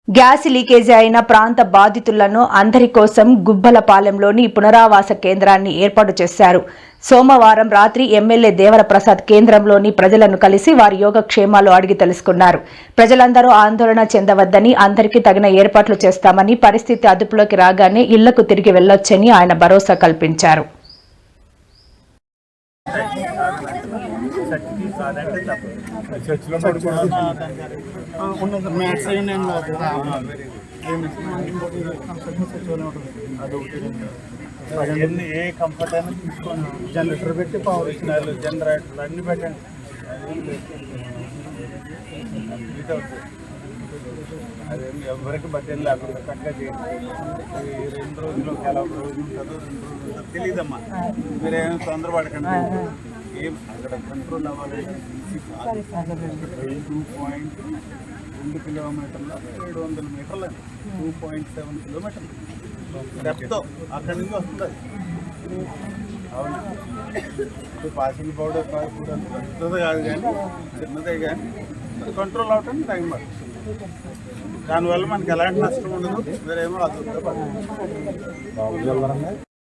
Gas leakage అయిన ప్రాంత బాధితులను అందరి కోసం గుబ్బలపాలెంలోని పునరావాస కేంద్రాన్ని ఏర్పాటు చేశారు. సోమవారం రాత్రి ఎమ్మెల్యే దేవరప్రసాద్ కేంద్రంలోని ప్రజలను కలిసి వారి యోగక్షేమాలు అడిగి తెలుసుకున్నారు. ప్రజలందరూ ఆందోళన చెందవద్దని, అందరికీ తగిన ఏర్పాట్లు చేస్తామని, పరిస్థితి అదుపులోకి రాగానే ఇళ్లకు తిరిగి వెళ్లొచ్చని ఆయన భరోసా కల్పించారు. ఏ కంఫర్ట్ అయినా తీసుకోండి, జనరేటర్ పెట్టి పవర్ ఇచ్చినారు, జనరేటర్లు అన్ని పెట్టండి. అదేమి ఎవరికి బట్టలు లేకుండా కరెక్ట్గా చేయండి. 2 రోజులు ఎలా రోజు ఉంటుందో 2 రోజులు తెలియదమ్మా. మీరేమో తొందరపడకండి. ఏం అక్కడ కంట్రోల్ అవ్వాలి. 2.2 కిలోమీటర్ల 700 మీటర్లు, 2.7 కిలోమీటర్లు డెప్త్ అక్కడి నుంచి వస్తుంది. అవును, పాసింగ్ పౌడర్ పెద్దది కాదు కానీ చిన్నదే, కానీ కంట్రోల్ అవటానికి టైం పడుతుంది. దానివల్ల మనకి ఎలాంటి నష్టం ఉండదు. వేరేమో అది